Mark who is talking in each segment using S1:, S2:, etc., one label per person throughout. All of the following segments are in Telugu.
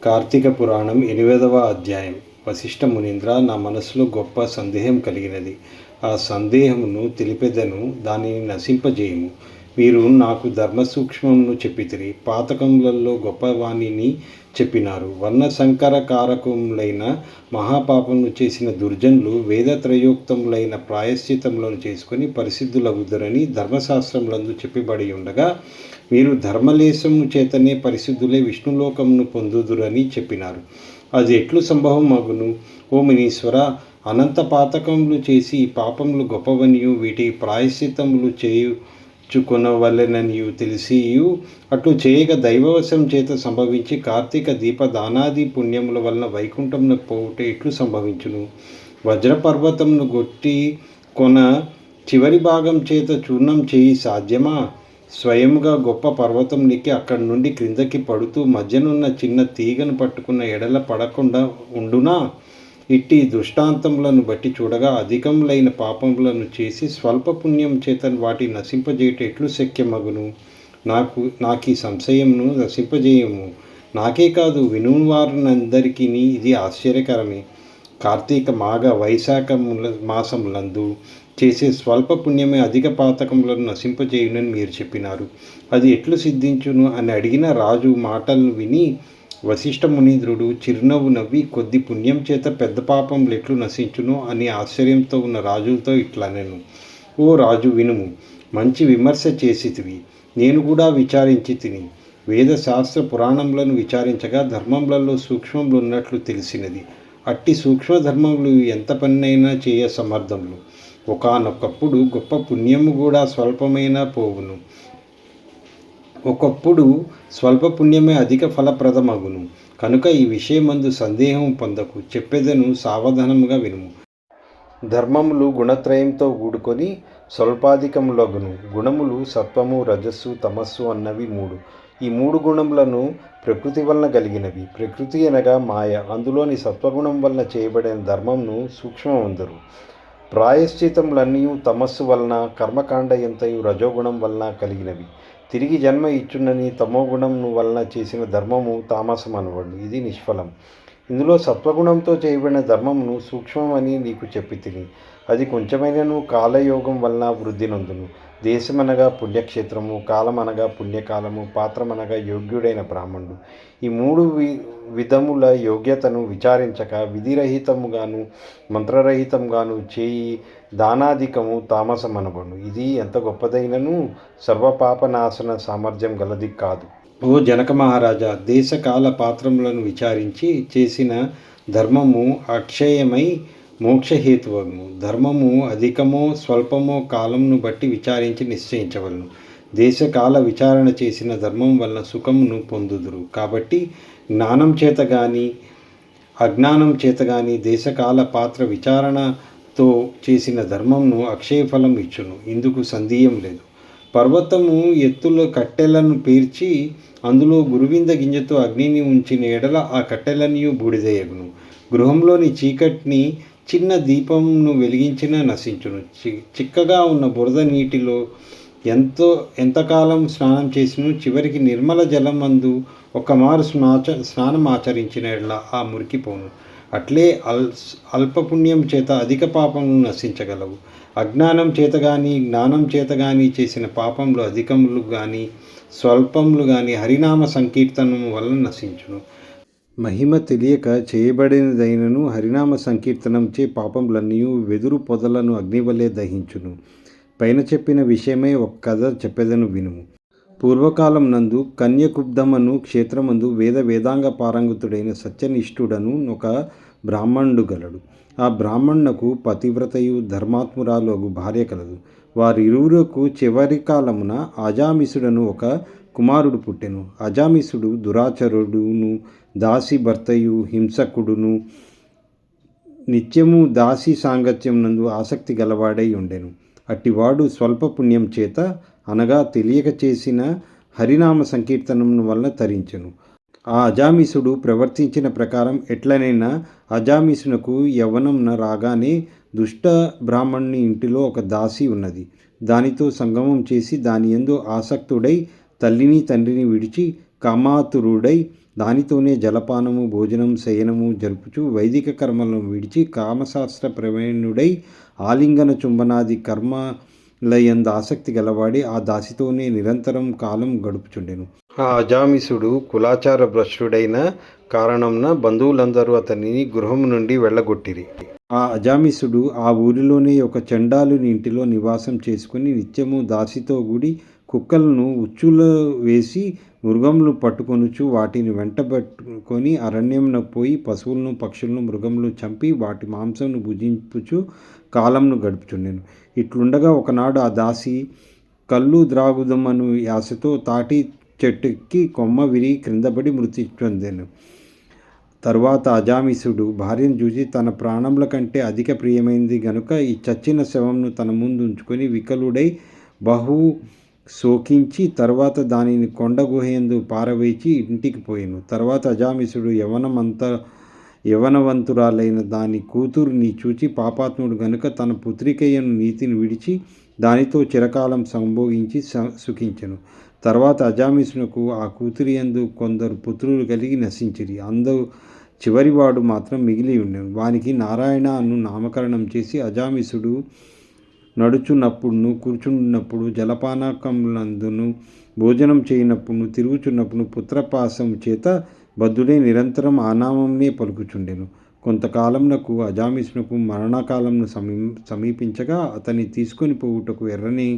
S1: కార్తీక పురాణం 8వ అధ్యాయం. వశిష్ఠ మునీంద్ర, నా మనసులో గొప్ప సందేహం కలిగినది. ఆ సందేహమును తెలిపెదను, దానిని నశింపజేయము. మీరు నాకు ధర్మ సూక్ష్మమును చెప్పితిరి, పాతకములలో గొప్పవాణిని చెప్పినారు. వర్ణ సంకర కారకములైన మహాపాపమును చేసిన దుర్జనులు వేదత్రయోక్తములైన ప్రాయశ్చితములను చేసుకొని పరిశుద్ధులగుదురని ధర్మశాస్త్రములందు చెప్పబడి ఉండగా, మీరు ధర్మలేశము చేతనే పరిశుద్ధులే విష్ణులోకమును పొందుదురని చెప్పినారు. అది ఎట్లు సంభవం మగును? ఓ మునీశ్వర, అనంత పాతకములు చేసి ఈ పాపములు గొప్పవనియు వీటి ప్రాయశ్చిత్తములు చేయుచుకొనవలెననియు తెలిసియు అట్లు చేయక దైవవశం చేత సంభవించి కార్తీక దీప దానాది పుణ్యముల వలన వైకుంఠమును పోవుట ఎట్లు సంభవించును? వజ్రపర్వతమును గొట్టి కొన చివరి భాగం చేత చూర్ణం చేయి సాధ్యమా? స్వయముగా గొప్ప పర్వతం నెక్కి అక్కడి నుండి క్రిందకి పడుతూ మధ్యనున్న చిన్న తీగను పట్టుకున్న ఎడల పడకుండా ఉండునా? ఇట్టి దృష్టాంతములను బట్టి చూడగా అధికములైన పాపములను చేసి స్వల్ప పుణ్యం చేత వాటి నశింపజేయట ఎట్లు శక్యమగును? నాకీ సంశయమును నశింపజేయము. నాకే కాదు, వినువారినందరికీ ఇది ఆశ్చర్యకరమే. కార్తీక మాఘ వైశాఖ మాసములందు చేసే స్వల్ప పుణ్యమే అధిక పాతకములను నశింపజేయునని మీరు చెప్పినారు. అది ఎట్లు సిద్ధించును అని అడిగిన రాజు మాటలు విని వశిష్ఠ మునీంద్రుడు చిరునవ్వు నవ్వి, కొద్ది పుణ్యం చేత పెద్ద పాపములు ఎట్లు నశించును అని ఆశ్చర్యంతో ఉన్న రాజులతో ఇట్లనెను. ఓ రాజు, వినుము. మంచి విమర్శ చేసితివి. నేను కూడా విచారించి తిని వేదశాస్త్ర పురాణములను విచారించగా ధర్మములలో సూక్ష్మములు ఉన్నట్లు తెలిసినది. అట్టి సూక్ష్మధర్మములు ఎంత పనినైనా చేయ సమర్థములు. ఒకానొకప్పుడు గొప్ప పుణ్యము కూడా స్వల్పమైన పోవును. ఒకప్పుడు స్వల్ప పుణ్యమే అధిక ఫలప్రదమగును. కనుక ఈ విషయమందు సందేహం పొందకు. చెప్పేదను, సావధానముగా వినుము. ధర్మములు గుణత్రయంతో కూడుకొని స్వల్పాధికములగును. గుణములు సత్వము, రజస్సు, తమస్సు అన్నవి మూడు. ఈ మూడు గుణములను ప్రకృతి వలన కలిగినవి. ప్రకృతి అనగా మాయ. అందులోని సత్వగుణం వలన చేయబడిన ధర్మంను సూక్ష్మమందరు. ప్రాయశ్చితములన్నీ తమస్సు వలన, కర్మకాండ ఎంతయు రజోగుణం వలన కలిగినవి. తిరిగి జన్మ ఇచ్చునని తమోగుణం వలన చేసిన ధర్మము తామసం అనబడు. ఇది నిష్ఫలం. ఇందులో సత్వగుణంతో చేయబడిన ధర్మమును సూక్ష్మమని నీకు చెప్పి తిని, అది కొంచెమైనను కాలయోగం వలన వృద్ధి నొందును. దేశమనగా పుణ్యక్షేత్రము, కాలమనగా పుణ్యకాలము, పాత్రమనగా యోగ్యుడైన బ్రాహ్మణుడు. ఈ మూడు విధముల యోగ్యతను విచారించక విధిరహితముగాను మంత్రరహితంగాను చేయి దానాధికము తామసమనబడు. ఇది ఎంత గొప్పదైనను సర్వపాపనాశన సామర్థ్యం గలది కాదు. ఓ జనక మహారాజా, దేశకాల పాత్రములను విచారించి చేసిన ధర్మము అక్షయమై మోక్షహేతువగును. ధర్మము అధికమో స్వల్పమో కాలంను బట్టి విచారించి నిశ్చయించవలను. దేశకాల విచారణ చేసిన ధర్మం వలన సుఖమును పొందుదురు. కాబట్టి జ్ఞానం చేత కానీ అజ్ఞానం చేత కానీ దేశకాల పాత్ర విచారణతో చేసిన ధర్మంను అక్షయఫలం ఇచ్చును. ఇందుకు సందేహం లేదు. పర్వతము ఎత్తుల కట్టెలను పేర్చి అందులో గురువింద గింజతో అగ్నిని ఉంచిన ఎడల ఆ కట్టెలన్నీ బూడిదయగును. గృహంలోని చీకటిని చిన్న దీపంను వెలిగించినా నశించును. చిక్కగా ఉన్న బురద నీటిలో ఎంతకాలం స్నానం చేసినూ చివరికి నిర్మల జలమందు ఒకమారు స్నానం ఆచరించిన ఎడల ఆ మురికిపోను. అట్లే అల్పపుణ్యం చేత అధిక పాపములు నశించగలవు. అజ్ఞానం చేత కానీ జ్ఞానం చేత కానీ చేసిన పాపములు అధికములు కానీ స్వల్పములు కానీ హరినామ సంకీర్తనం వలన నశించును. మహిమ తెలియక చేయబడినదైనను హరినామ సంకీర్తనంచే పాపములన్నీ వెదురు పొదలను అగ్నివలే దహించును. పైన చెప్పిన విషయమై ఒక కథ చెప్పేదను, వినుము. పూర్వకాలం నందు కన్యకుబ్ధమను క్షేత్రమందు వేదాంగ పారంగతుడైన సత్యనిష్ఠుడను ఒక బ్రాహ్మణుడు గలడు. ఆ బ్రాహ్మణునకు పతివ్రతయు ధర్మాత్మురాలు అగు భార్య కలదు. వారిరువురకు చివరి కాలమున అజామిసుడను ఒక కుమారుడు పుట్టెను. అజామిసుడు దురాచరుడును, దాసి భర్తయు, హింసకుడును, నిత్యము దాసి సాంగత్యం నందు ఆసక్తి గలవాడై ఉండెను. అట్టివాడు స్వల్ప పుణ్యం చేత అనగా తెలియక చేసిన హరినామ సంకీర్తనం వలన తరించెను. ఆ అజామిసుడు ప్రవర్తించిన ప్రకారం ఎట్లనైనా అజామిసునకు యవ్వనంన రాగానే దుష్ట బ్రాహ్మణుని ఇంటిలో ఒక దాసి ఉన్నది. దానితో సంగమం చేసి దాని యందు ఆసక్తుడై తల్లిని తండ్రిని విడిచి కామాతురుడై దానితోనే జలపానము భోజనం శయనము జరుపుచు వైదిక కర్మలను విడిచి కామశాస్త్ర ప్రవీణుడై ఆలింగన చుంబనాది కర్మలయందు ఆసక్తి గలవాడి ఆ దాసితోనే నిరంతరం కాలం గడుపుచుండెను. ఆ అజామిసుడు కులాచార భ్రష్టుడైన కారణంన బంధువులందరూ అతనిని గృహం నుండి వెళ్ళగొట్టిరి. ఆ అజామిసుడు ఆ ఊరిలోనే ఒక చండాలుని ఇంటిలో నివాసం చేసుకుని నిత్యము దాసితో కూడి కుక్కలను ఉచ్చులో వేసి మృగములు పట్టుకొనుచు వాటిని వెంటబెట్టుకొని అరణ్యంలో పోయి పశువులను పక్షులను మృగములు చంపి వాటి మాంసంను భుజింపుచు కాలంను గడుపుచుండెను. ఇట్లుండగా ఒకనాడు ఆ దాసి కళ్ళు ద్రాగుదమను యాసతో తాటి చెట్టుకి కొమ్మ విరి క్రిందపడి మృతి చెందెను. తరువాత అజామిసుడు భార్యను చూసి తన ప్రాణముల కంటే అధిక ప్రియమైనది గనుక ఈ చచ్చిన శవంను తన ముందు ఉంచుకొని వికలుడై బహు శోకించి తర్వాత దానిని కొండ గుహయందు పారవేచి ఇంటికి పోయాను. తర్వాత అజామిసుడు యవనవంతురాలైన దాని కూతురుని చూచి పాపాత్ముడు గనుక తన పుత్రికయ్యను నీతిని విడిచి దానితో చిరకాలం సంభోగించి సుఖించెను. తర్వాత అజామిసునకు ఆ కూతురి యందు కొందరు పుత్రులు కలిగి నశించిరి. అందరూ చివరివాడు మాత్రం మిగిలి ఉండెను. వానికి నారాయణ అను నామకరణం చేసి అజామిసుడు నడుచున్నప్పుడును కూర్చున్నప్పుడు జలపానకములందును భోజనం చేయనప్పుడు తిరుగుచున్నప్పుడు పుత్రపాసం చేత బద్ధుడై నిరంతరం ఆ నామంనే పలుకుచుండెను. కొంతకాలంనకు అజామిసునకు మరణకాలంను సమీపించగా అతన్ని తీసుకొని పోవుటకు ఎర్రని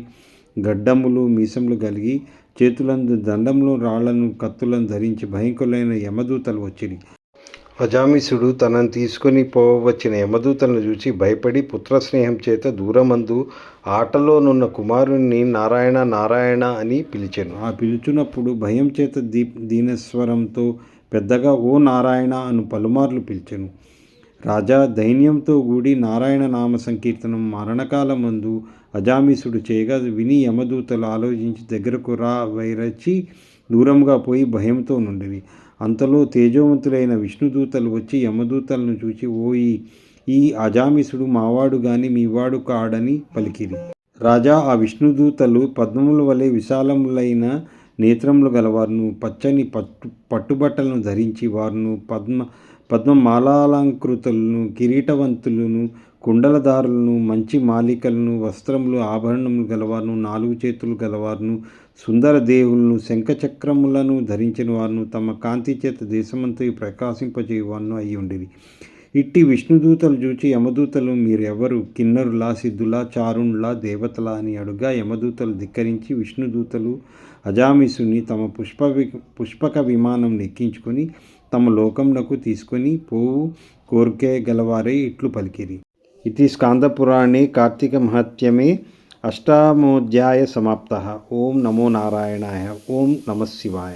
S1: గడ్డములు మీసములు కలిగి చేతులందు దండములు రాళ్లను కత్తులను ధరించి భయంకరులైన యమదూతలు వచ్చిరి. అజామిసుడు తనను తీసుకొని పోవచ్చిన యమదూతలను చూసి భయపడి పుత్రస్నేహం చేత దూరమందు ఆటలోనున్న కుమారుణ్ణి నారాయణ నారాయణ అని పిలిచెను. ఆ పిలుచున్నప్పుడు భయం చేత దీనస్వరంతో పెద్దగా ఓ నారాయణ అను పలుమార్లు పిలిచెను. రాజా దైన్యంతో కూడి నారాయణ నామ సంకీర్తనం మరణకాలమందు అజామిసుడు చేయగా విని యమదూతలు ఆలోచించి దగ్గరకు వైరచి దూరంగా పోయి భయంతో నుండివి. అంతలో తేజోవంతులైన విష్ణుదూతలు వచ్చి యమదూతలను చూచి ఈ అజామిసుడు మావాడు గాని మీవాడు కాడని పలికిరి. రాజా ఆ విష్ణుదూతలు పద్మముల వలె విశాలములైన నేత్రములు గలవారును పచ్చని పట్టుబట్టలను ధరించి వారును పద్మమాలాలంకృతులను కిరీటవంతులను కుండలదారులను మంచి మాలికలను వస్త్రములు ఆభరణములు గలవారును 4 చేతులు గలవారును సుందర దేవులను శంఖచక్రములను ధరించిన వారును తమ కాంతి చేత దేశమంతయు ప్రకాశింపజేయువారును అయి ఉండిరి. ఇట్టి విష్ణుదూతలు చూచి యమదూతలు మీరెవరు కిన్నరులా సిద్ధులా చారుణులా దేవతలా అని అడుగా యమదూతలు ధిక్కరించి విష్ణుదూతలు అజామిసుని తమ పుష్పక విమానం ఎక్కించుకొని తమ లోకమునకు తీసుకొని పోవు కోరికే గలవారై ఇట్లు పలికిరి. ఇది స్కాందపురాణే కార్తీక మహాత్మ్యమే అష్టామోధ్యాయ సమాప్తః. ఓం నమో నారాయణాయ. ఓం నమః శివాయ.